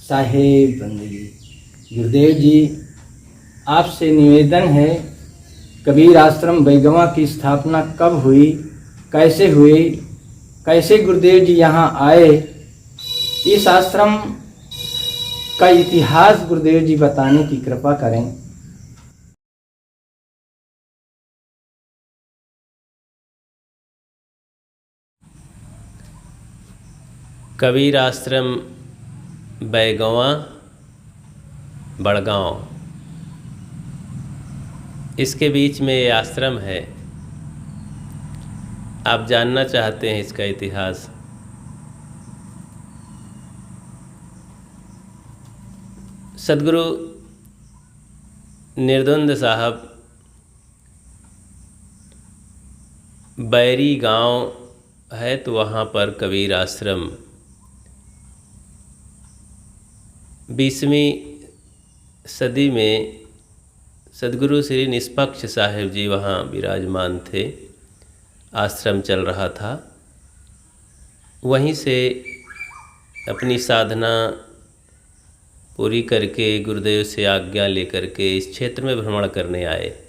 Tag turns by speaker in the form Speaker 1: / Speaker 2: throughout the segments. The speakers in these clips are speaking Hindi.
Speaker 1: साहेब बंदगी। गुरुदेव जी, आपसे निवेदन है, कबीर आश्रम बैगवा की स्थापना कब हुई, कैसे हुई, कैसे गुरुदेव जी यहाँ आए, इस आश्रम का इतिहास गुरुदेव जी बताने की कृपा करें।
Speaker 2: कबीर आश्रम बैगवा बड़गांव, इसके बीच में ये आश्रम है। आप जानना चाहते हैं इसका इतिहास। सदगुरु निर्द्वंद साहब बैरी गांव है, तो वहाँ पर कबीर आश्रम 20वीं सदी में सदगुरु श्री निष्पक्ष साहेब जी वहाँ विराजमान थे। आश्रम चल रहा था। वहीं से अपनी साधना पूरी करके गुरुदेव से आज्ञा लेकर के इस क्षेत्र में भ्रमण करने आए।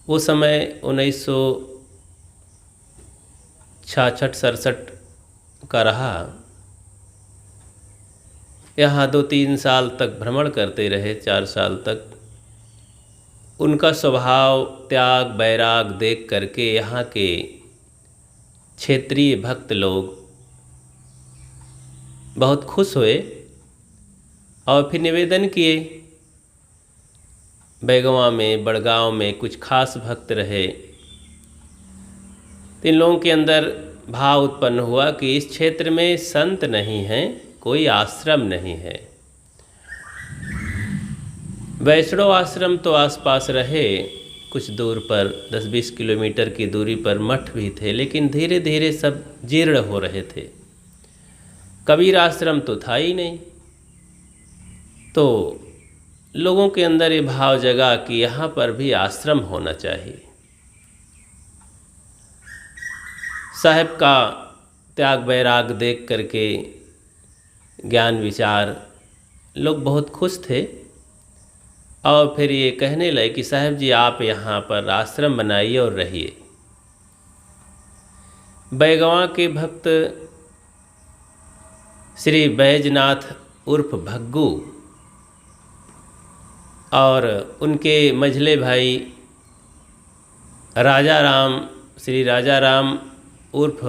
Speaker 2: वो समय 1966-67 का रहा। यहाँ 2-3 साल तक भ्रमण करते रहे, 4 साल तक। उनका स्वभाव त्याग बैराग देख करके यहाँ के क्षेत्रीय भक्त लोग बहुत खुश हुए और फिर निवेदन किए। बैगवा में, बड़गांव में कुछ खास भक्त रहे। तो इन लोगों के अंदर भाव उत्पन्न हुआ कि इस क्षेत्र में संत नहीं हैं, कोई आश्रम नहीं है। वैष्णव आश्रम तो आसपास रहे, कुछ दूर पर 10-20 किलोमीटर की दूरी पर मठ भी थे, लेकिन धीरे धीरे सब जीर्ण हो रहे थे। कबीर आश्रम तो था ही नहीं। तो लोगों के अंदर ये भाव जगा कि यहाँ पर भी आश्रम होना चाहिए। साहब का त्याग बैराग देख करके, ज्ञान विचार, लोग बहुत खुश थे। और फिर ये कहने लगे कि साहब जी आप यहाँ पर आश्रम बनाइए और रहिए। बैगवा के भक्त श्री बैजनाथ उर्फ भग्गू और उनके मझले भाई राजा राम, श्री राजा राम उर्फ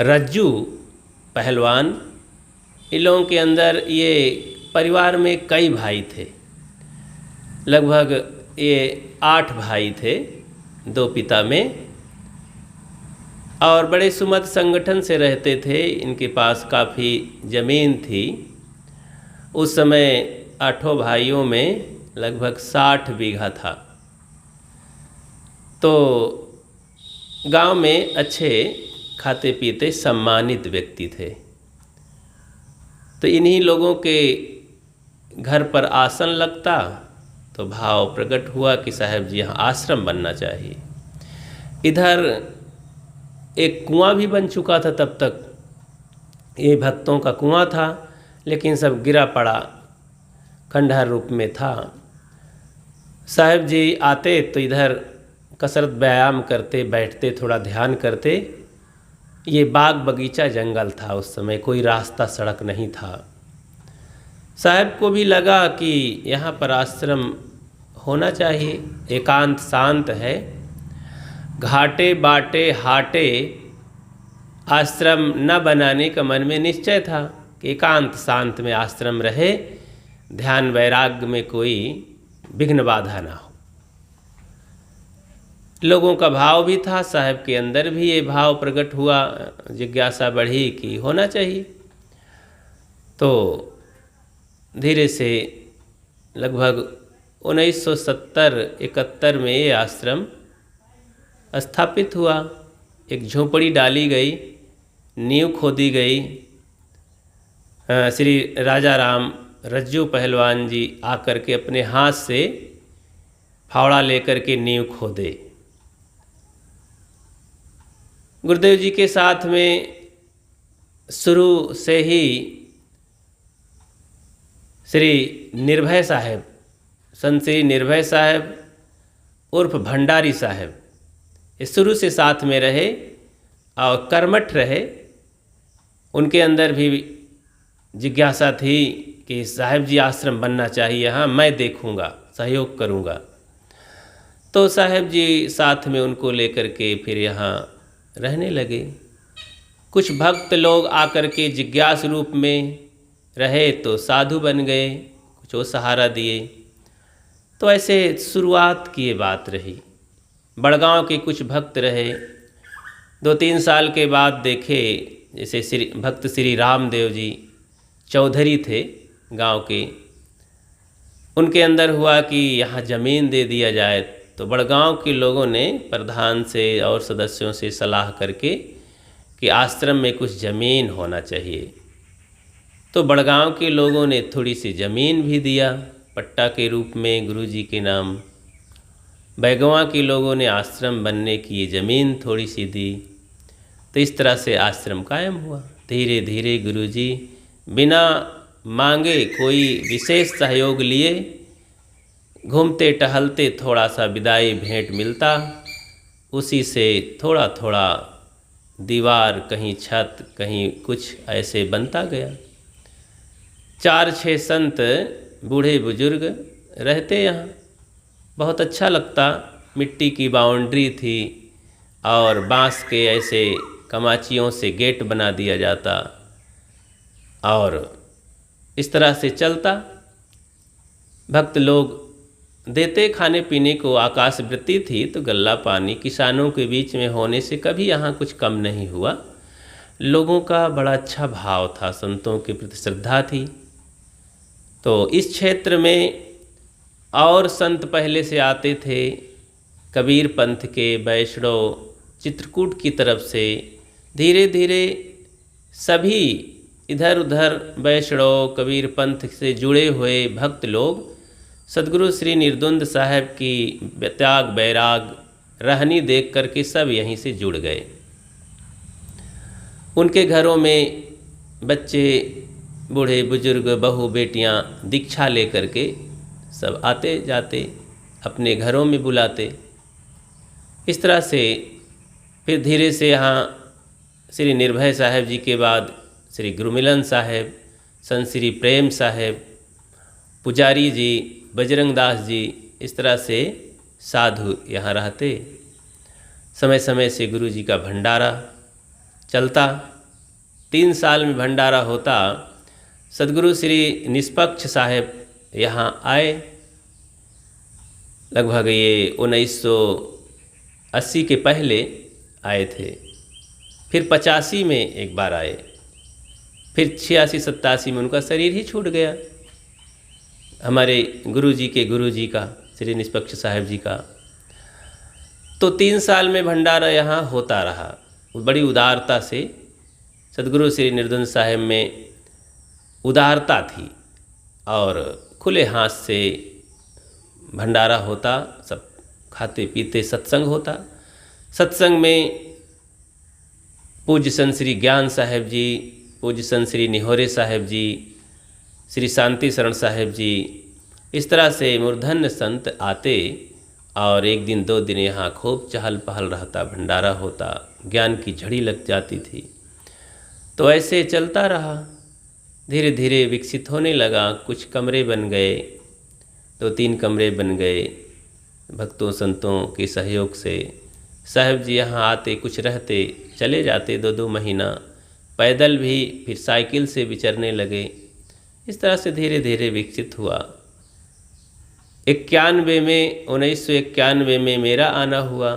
Speaker 2: रज्जू पहलवान, इन लोगों के अंदर ये परिवार में कई भाई थे। लगभग ये 8 भाई थे, 2 पिता में, और बड़े सुमत संगठन से रहते थे। इनके पास काफ़ी ज़मीन थी। उस समय 8 भाइयों में लगभग 60 बीघा था। तो गांव में अच्छे खाते पीते सम्मानित व्यक्ति थे। तो इन्हीं लोगों के घर पर आसन लगता तो भाव प्रकट हुआ कि साहब जी यहाँ आश्रम बनना चाहिए। इधर एक कुआं भी बन चुका था तब तक। ये भक्तों का कुआं था, लेकिन सब गिरा पड़ा, खंडहर रूप में था। साहब जी आते तो इधर कसरत व्यायाम करते, बैठते, थोड़ा ध्यान करते। ये बाग बगीचा जंगल था उस समय, कोई रास्ता सड़क नहीं था। साहब को भी लगा कि यहाँ पर आश्रम होना चाहिए, एकांत शांत है। घाटे बाटे हाटे आश्रम न बनाने का मन में निश्चय था कि एकांत शांत में आश्रम रहे, ध्यान वैराग्य में कोई विघ्न बाधा ना हो। लोगों का भाव भी था, साहब के अंदर भी ये भाव प्रकट हुआ, जिज्ञासा बढ़ी कि होना चाहिए। तो धीरे से लगभग 1970-71 में ये आश्रम स्थापित हुआ। एक झोपड़ी डाली गई, नींव खोदी गई। श्री राजा राम रज्जू पहलवान जी आकर के अपने हाथ से फावड़ा लेकर के नींव खोदे। गुरुदेव जी के साथ में शुरू से ही श्री निर्भय साहब, संत श्री निर्भय साहब उर्फ भंडारी साहब, ये शुरू से साथ में रहे और कर्मठ रहे। उनके अंदर भी जिज्ञासा थी कि साहब जी आश्रम बनना चाहिए, हाँ मैं देखूंगा, सहयोग करूंगा। तो साहब जी साथ में उनको लेकर के फिर यहाँ रहने लगे। कुछ भक्त लोग आकर के जिज्ञास रूप में रहे तो साधु बन गए, कुछ वो सहारा दिए। तो ऐसे शुरुआत की ये बात रही। बड़गांव के कुछ भक्त रहे, 2-3 साल के बाद देखे जैसे भक्त श्री रामदेव जी चौधरी थे गांव के, उनके अंदर हुआ कि यहाँ ज़मीन दे दिया जाए। तो बड़गांव के लोगों ने प्रधान से और सदस्यों से सलाह करके कि आश्रम में कुछ ज़मीन होना चाहिए। तो बड़गांव के लोगों ने थोड़ी सी ज़मीन भी दिया पट्टा के रूप में गुरुजी के नाम। बैगवा के लोगों ने आश्रम बनने की ये ज़मीन थोड़ी सी दी। तो इस तरह से आश्रम कायम हुआ। धीरे धीरे गुरुजी बिना मांगे कोई विशेष सहयोग लिए घूमते टहलते थोड़ा सा विदाई भेंट मिलता, उसी से थोड़ा थोड़ा दीवार, कहीं छत, कहीं कुछ ऐसे बनता गया। 4-6 संत बूढ़े बुजुर्ग रहते यहाँ। बहुत अच्छा लगता। मिट्टी की बाउंड्री थी और बांस के ऐसे कमाचियों से गेट बना दिया जाता और इस तरह से चलता। भक्त लोग देते खाने पीने को, आकाश वृत्ति थी तो गल्ला पानी किसानों के बीच में होने से कभी यहाँ कुछ कम नहीं हुआ। लोगों का बड़ा अच्छा भाव था, संतों के प्रति श्रद्धा थी। तो इस क्षेत्र में और संत पहले से आते थे। कबीर पंथ के वैष्णव चित्रकूट की तरफ से धीरे धीरे सभी इधर उधर वैष्णव कबीर पंथ से जुड़े हुए भक्त लोग सद्गुरु श्री निर्दुंद साहब की त्याग बैराग रहनी देख करके सब यहीं से जुड़ गए। उनके घरों में बच्चे, बूढ़े बुजुर्ग, बहू बेटियां दीक्षा लेकर के सब आते जाते, अपने घरों में बुलाते। इस तरह से फिर धीरे से यहाँ श्री निर्भय साहब जी के बाद श्री गुरुमिलन साहब, संत श्री प्रेम साहब, पुजारी जी, बजरंग दास जी, इस तरह से साधु यहाँ रहते। समय समय से गुरु जी का भंडारा चलता। 3 साल में भंडारा होता। सद्गुरु श्री निष्पक्ष साहब यहाँ आए। लगभग ये 1980 के पहले आए थे। फिर 85 में एक बार आए। फिर 86-87 में उनका शरीर ही छूट गया, हमारे गुरुजी का, श्री निष्पक्ष साहब जी का। तो 3 साल में भंडारा यहाँ होता रहा। बड़ी उदारता से सद्गुरु श्री निर्दुंद साहब में उदारता थी और खुले हाथ से भंडारा होता, सब खाते पीते, सत्संग होता। सत्संग में पूज्य संत श्री ज्ञान साहब जी, पूज्य संत श्री निहोरे साहब जी, श्री शांति शरण साहब जी, इस तरह से मूर्धन्य संत आते और 1 दिन 2 दिन यहाँ खूब चहल पहल रहता, भंडारा होता, ज्ञान की झड़ी लग जाती थी। तो ऐसे चलता रहा। धीरे धीरे विकसित होने लगा। कुछ कमरे बन गए, 2-3 कमरे बन गए। भक्तों संतों के सहयोग से साहब जी यहाँ आते, कुछ रहते, चले जाते 2-2 महीना। पैदल भी, फिर साइकिल से विचरने लगे। इस तरह से धीरे धीरे विकसित हुआ। 1991 में मेरा आना हुआ।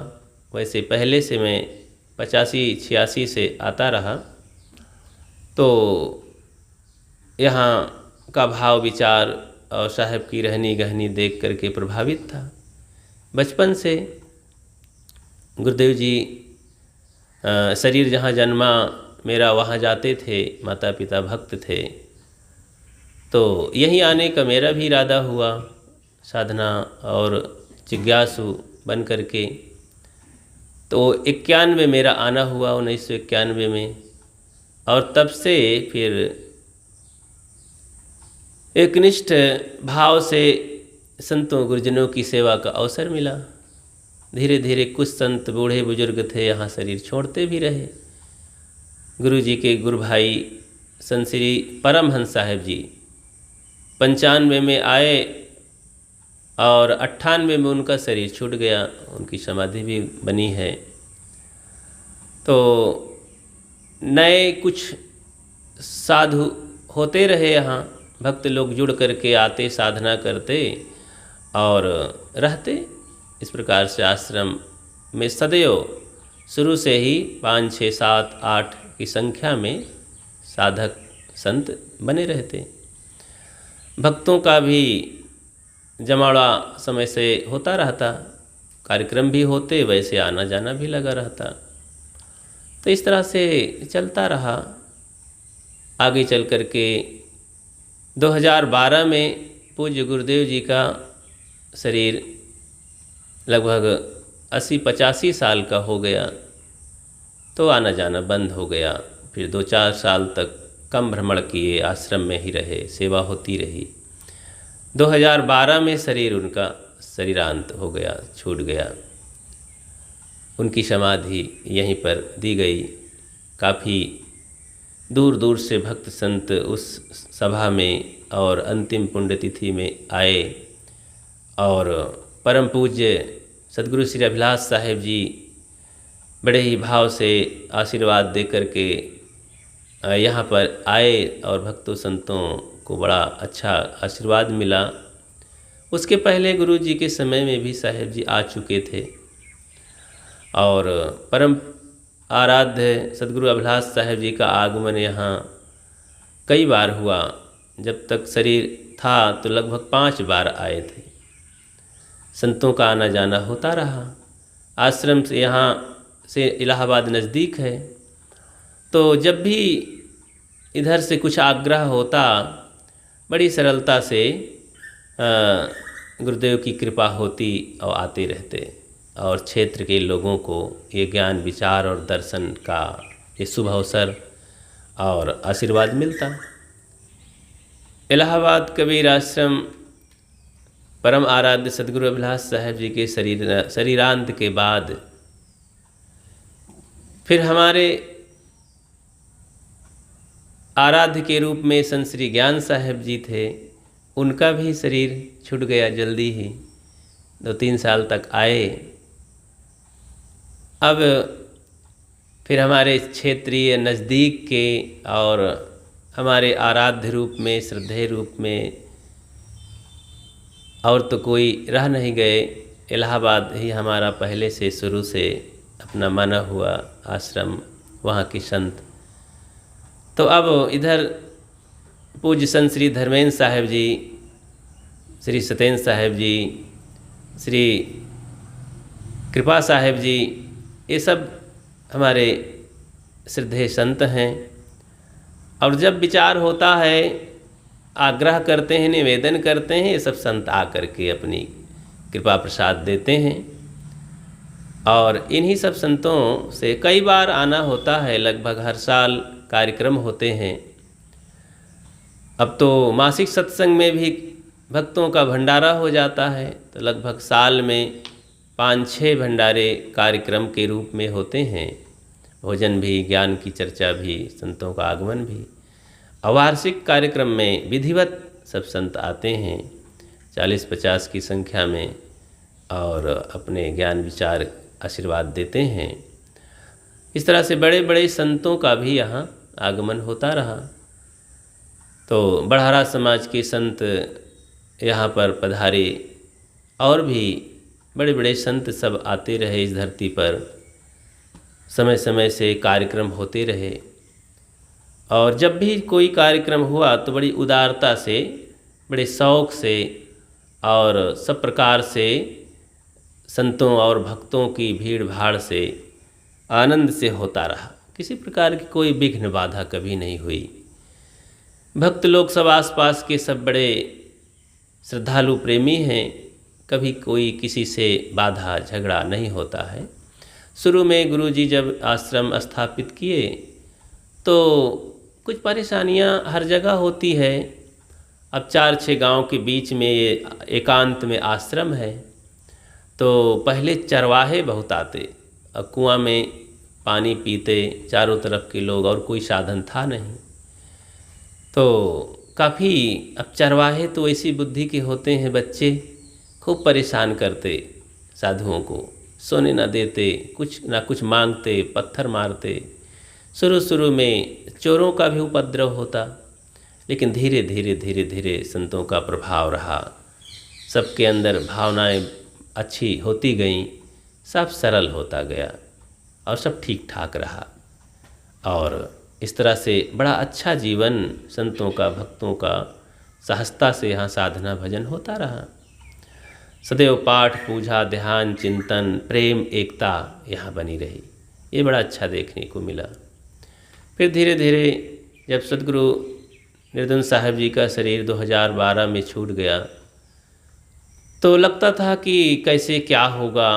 Speaker 2: वैसे पहले से मैं 85-86 से आता रहा। तो यहाँ का भाव विचार और साहब की रहनी गहनी देख करके प्रभावित था। बचपन से गुरुदेव जी शरीर जहाँ जन्मा मेरा, वहाँ जाते थे। माता पिता भक्त थे, तो यहीं आने का मेरा भी इरादा हुआ, साधना और जिज्ञासु बन करके। तो 91 मेरा आना हुआ, 1991 में। और तब से फिर एकनिष्ठ भाव से संतों गुरुजनों की सेवा का अवसर मिला। धीरे धीरे कुछ संत बूढ़े बुजुर्ग थे यहाँ शरीर छोड़ते भी रहे। गुरु जी के गुरु भाई संत श्री परमहंस साहिब जी 95 में आए और 98 में उनका शरीर छूट गया, उनकी समाधि भी बनी है। तो नए कुछ साधु होते रहे यहाँ, भक्त लोग जुड़ करके आते, साधना करते और रहते। इस प्रकार से आश्रम में सदैव शुरू से ही 5, 6, 7, 8 की संख्या में साधक संत बने रहते। भक्तों का भी जमावड़ा समय से होता रहता, कार्यक्रम भी होते, वैसे आना जाना भी लगा रहता। तो इस तरह से चलता रहा। आगे चल कर के 2012 में पूज्य गुरुदेव जी का शरीर लगभग 80-85 साल का हो गया, तो आना जाना बंद हो गया। फिर 2-4 साल तक कम भ्रमण किए, आश्रम में ही रहे, सेवा होती रही। 2012 में शरीर उनका शरीरांत हो गया, छूट गया। उनकी समाधि यहीं पर दी गई। काफ़ी दूर दूर से भक्त संत उस सभा में और अंतिम पुण्यतिथि में आए और परम पूज्य सद्गुरु श्री अभिलाष साहेब जी बड़े ही भाव से आशीर्वाद दे करके यहाँ पर आए और भक्तों संतों को बड़ा अच्छा आशीर्वाद मिला। उसके पहले गुरु जी के समय में भी साहेब जी आ चुके थे और परम आराध्य सद्गुरु अभिलाष साहेब जी का आगमन यहाँ कई बार हुआ। जब तक शरीर था तो लगभग 5 बार आए थे। संतों का आना जाना होता रहा। आश्रम से यहाँ से इलाहाबाद नज़दीक है, तो जब भी इधर से कुछ आग्रह होता, बड़ी सरलता से गुरुदेव की कृपा होती और आते रहते और क्षेत्र के लोगों को ये ज्ञान विचार और दर्शन का ये शुभ अवसर और आशीर्वाद मिलता। इलाहाबाद कबीर आश्रम परम आराध्य सद्गुरु अभिलाष साहेब जी के शरीरांत के बाद फिर हमारे आराध्य के रूप में संत श्री ज्ञान साहेब जी थे। उनका भी शरीर छूट गया जल्दी ही, 2-3 साल तक आए। अब फिर हमारे क्षेत्रीय नज़दीक के और हमारे आराध्य रूप में, श्रद्धेय रूप में और तो कोई रह नहीं गए। इलाहाबाद ही हमारा पहले से शुरू से अपना माना हुआ आश्रम, वहाँ के संत। तो अब इधर पूज्य संत श्री धर्मेंद्र साहेब जी, श्री सत्येंद्र साहेब जी, श्री कृपा साहेब जी, ये सब हमारे श्रद्धेय संत हैं। और जब विचार होता है, आग्रह करते हैं, निवेदन करते हैं, ये सब संत आकर के अपनी कृपा प्रसाद देते हैं। और इन्हीं सब संतों से कई बार आना होता है। लगभग हर साल कार्यक्रम होते हैं। अब तो मासिक सत्संग में भी भक्तों का भंडारा हो जाता है, तो लगभग साल में 5-6 भंडारे कार्यक्रम के रूप में होते हैं। भोजन भी, ज्ञान की चर्चा भी, संतों का आगमन भी। वार्षिक कार्यक्रम में विधिवत सब संत आते हैं 40-50 की संख्या में और अपने ज्ञान विचार आशीर्वाद देते हैं। इस तरह से बड़े बड़े संतों का भी यहाँ आगमन होता रहा। तो बड़हरा समाज के संत यहाँ पर पधारे और भी बड़े बड़े संत सब आते रहे। इस धरती पर समय समय से कार्यक्रम होते रहे और जब भी कोई कार्यक्रम हुआ तो बड़ी उदारता से, बड़े शौक़ से और सब प्रकार से संतों और भक्तों की भीड़ भाड़ से आनंद से होता रहा। किसी प्रकार की कोई विघ्न बाधा कभी नहीं हुई। भक्त लोग सब आसपास के सब बड़े श्रद्धालु प्रेमी हैं। कभी कोई किसी से बाधा झगड़ा नहीं होता है। शुरू में गुरु जी जब आश्रम स्थापित किए तो कुछ परेशानियां हर जगह होती है। अब 4-6 गांव के बीच में ये एकांत में आश्रम है। तो पहले चरवाहे बहुत आते, अब कुआं में पानी पीते चारों तरफ के लोग, और कोई साधन था नहीं। तो काफ़ी, अब चरवाहे तो ऐसी बुद्धि के होते हैं, बच्चे खूब परेशान करते साधुओं को, सोने ना देते, कुछ ना कुछ मांगते, पत्थर मारते। शुरू में चोरों का भी उपद्रव होता, लेकिन धीरे धीरे संतों का प्रभाव रहा, सबके अंदर भावनाएं अच्छी होती गईं, सब सरल होता गया और सब ठीक ठाक रहा। और इस तरह से बड़ा अच्छा जीवन संतों का, भक्तों का सहजता से यहाँ साधना भजन होता रहा। सदैव पाठ पूजा ध्यान चिंतन प्रेम एकता यहाँ बनी रही। ये बड़ा अच्छा देखने को मिला। फिर धीरे धीरे जब सदगुरु निर्धन साहब जी का शरीर 2012 में छूट गया, तो लगता था कि कैसे क्या होगा,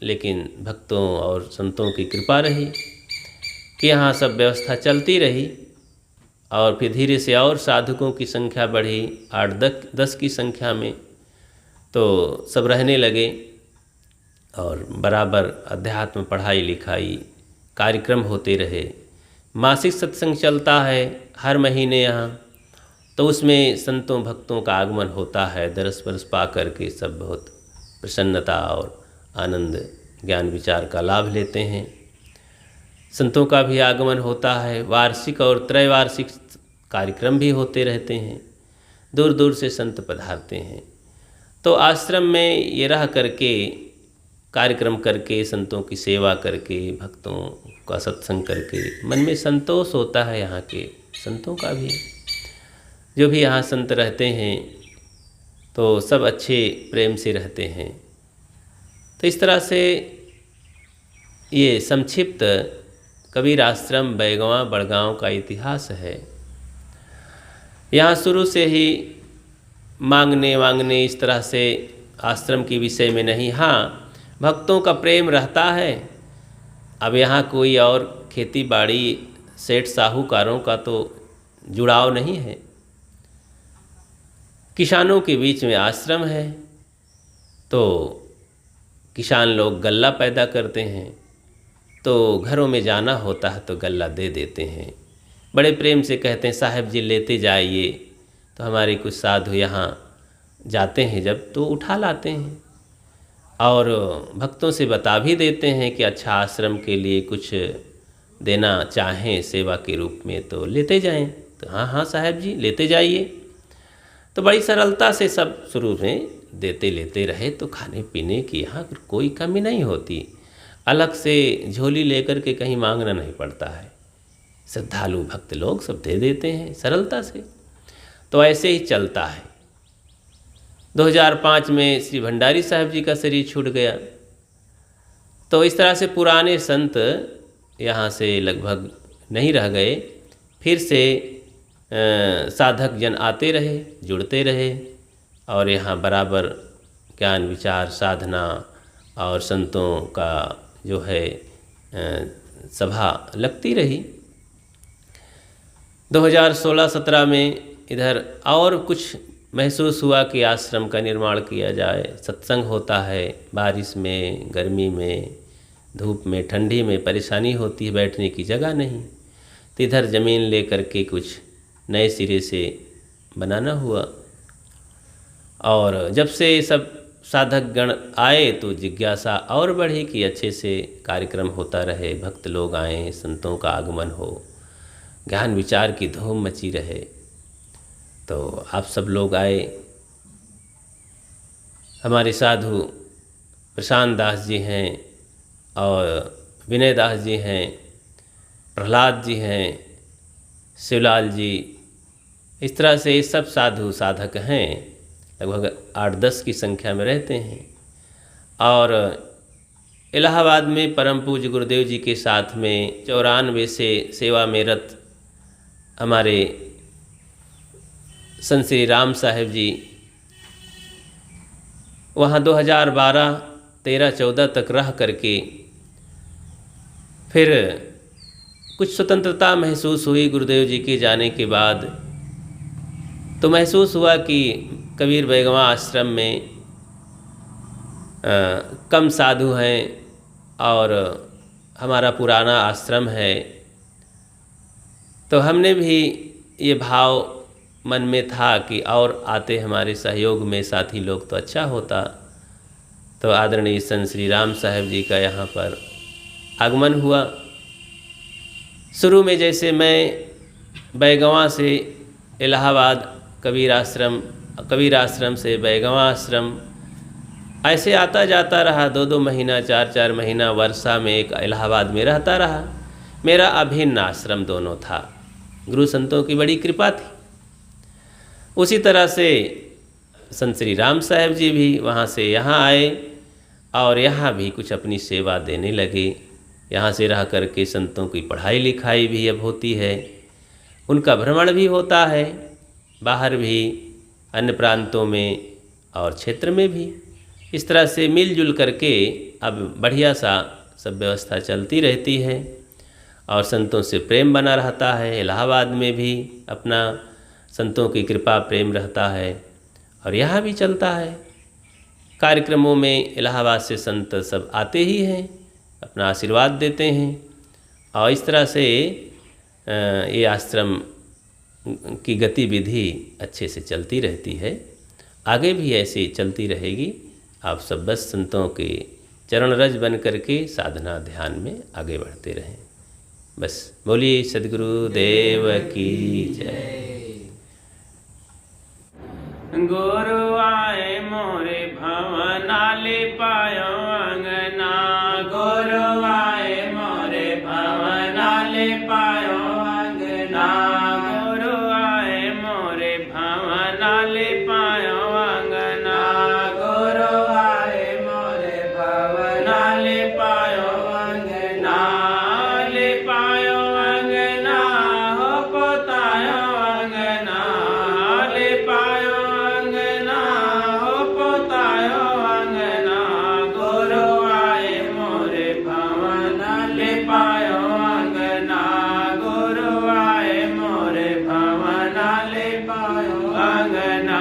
Speaker 2: लेकिन भक्तों और संतों की कृपा रही कि यहाँ सब व्यवस्था चलती रही। और फिर धीरे से और साधकों की संख्या बढ़ी, 8-10 की संख्या में, तो सब रहने लगे और बराबर अध्यात्म पढ़ाई लिखाई कार्यक्रम होते रहे। मासिक सत्संग चलता है हर महीने यहाँ, तो उसमें संतों भक्तों का आगमन होता है। दरस बरस पा करके सब बहुत प्रसन्नता और आनंद ज्ञान विचार का लाभ लेते हैं। संतों का भी आगमन होता है, वार्षिक और त्रैवार्षिक कार्यक्रम भी होते रहते हैं, दूर दूर से संत पधारते हैं। तो आश्रम में ये रह करके कार्यक्रम करके संतों की सेवा करके भक्तों का सत्संग करके मन में संतोष होता है। यहाँ के संतों का भी, जो भी यहाँ संत रहते हैं तो सब अच्छे प्रेम से रहते हैं। तो इस तरह से ये संक्षिप्त कबीर आश्रम बैगवा बड़गांव का इतिहास है। यहाँ शुरू से ही मांगने इस तरह से आश्रम के विषय में नहीं, हाँ भक्तों का प्रेम रहता है। अब यहाँ कोई और खेती बाड़ी सेठ साहूकारों का तो जुड़ाव नहीं है, किसानों के बीच में आश्रम है। तो किसान लोग गल्ला पैदा करते हैं, तो घरों में जाना होता है तो गल्ला दे देते हैं, बड़े प्रेम से कहते हैं साहब जी लेते जाइए। तो हमारे कुछ साधु यहाँ जाते हैं जब, तो उठा लाते हैं और भक्तों से बता भी देते हैं कि अच्छा आश्रम के लिए कुछ देना चाहें सेवा के रूप में तो लेते जाएं। तो हाँ साहब जी लेते जाइए। तो बड़ी सरलता से सब शुरू में देते लेते रहे। तो खाने पीने की यहाँ कोई कमी नहीं होती, अलग से झोली लेकर के कहीं मांगना नहीं पड़ता है। श्रद्धालु भक्त लोग सब दे देते हैं सरलता से। तो ऐसे ही चलता है। 2005 में श्री भंडारी साहब जी का शरीर छूट गया। तो इस तरह से पुराने संत यहाँ से लगभग नहीं रह गए। फिर से साधक जन आते रहे, जुड़ते रहे और यहाँ बराबर ज्ञान विचार साधना और संतों का जो है सभा लगती रही। 2016-17 में इधर और कुछ महसूस हुआ कि आश्रम का निर्माण किया जाए। सत्संग होता है, बारिश में, गर्मी में, धूप में, ठंडी में परेशानी होती है, बैठने की जगह नहीं। तो इधर ज़मीन ले करके कुछ नए सिरे से बनाना हुआ। और जब से सब साधक गण आए तो जिज्ञासा और बढ़ी कि अच्छे से कार्यक्रम होता रहे, भक्त लोग आएँ, संतों का आगमन हो, ज्ञान विचार की धूम मची रहे। तो आप सब लोग आए। हमारे साधु प्रशांत दास जी हैं और विनय दास जी हैं, प्रहलाद जी हैं, शिवलाल जी, इस तरह से ये सब साधु साधक हैं, लगभग 8-10 की संख्या में रहते हैं। और इलाहाबाद में परम पूज्य गुरुदेव जी के साथ में 94 से सेवा में रत हमारे संत श्री राम साहेब जी वहाँ 2012, 13, 14 तक रह करके फिर कुछ स्वतंत्रता महसूस हुई गुरुदेव जी के जाने के बाद। तो महसूस हुआ कि कबीर बैगवा आश्रम में कम साधु हैं और हमारा पुराना आश्रम है। तो हमने भी ये भाव मन में था कि और आते हमारे सहयोग में साथी लोग तो अच्छा होता। तो आदरणीय संत श्री राम साहब जी का यहाँ पर आगमन हुआ। शुरू में जैसे मैं बैगवा से इलाहाबाद कबीर आश्रम से बैगवा आश्रम ऐसे आता जाता रहा, 2-2 महीना 4-4 महीना वर्षा में एक इलाहाबाद में रहता रहा। मेरा अभिन्न आश्रम दोनों था, गुरु संतों की बड़ी कृपा थी। उसी तरह से संत श्री राम साहब जी भी वहाँ से यहाँ आए और यहाँ भी कुछ अपनी सेवा देने लगे। यहाँ से रह कर के संतों की पढ़ाई लिखाई भी अब होती है, उनका भ्रमण भी होता है, बाहर भी, अन्य प्रांतों में और क्षेत्र में भी। इस तरह से मिलजुल करके अब बढ़िया सा सब व्यवस्था चलती रहती है और संतों से प्रेम बना रहता है। इलाहाबाद में भी अपना संतों की कृपा प्रेम रहता है और यहाँ भी चलता है। कार्यक्रमों में इलाहाबाद से संत सब आते ही हैं, अपना आशीर्वाद देते हैं और इस तरह से ये आश्रम की गतिविधि अच्छे से चलती रहती है। आगे भी ऐसे चलती रहेगी। आप सब बस संतों के चरण रज बन करके साधना ध्यान में आगे बढ़ते रहें। बस बोलिए सद्गुरु देव की जय।
Speaker 3: गुरु आए मोरे भवनाले पायो अंगना, गुरु आए मोरे भवनाले पायो अंगना, गुरु आए मोरे भवनाले पायो अंगना, गुरु आए मोरे भवनाले पायो अंगना, ले पायो अंगना हो पोतायो अंगना, ले पायो अंगना हो पोतायो अंगना, गुरु आए मोरे भवनाले पायो अंगना, गुरु आए मोरे भवनाले पायो अंगना।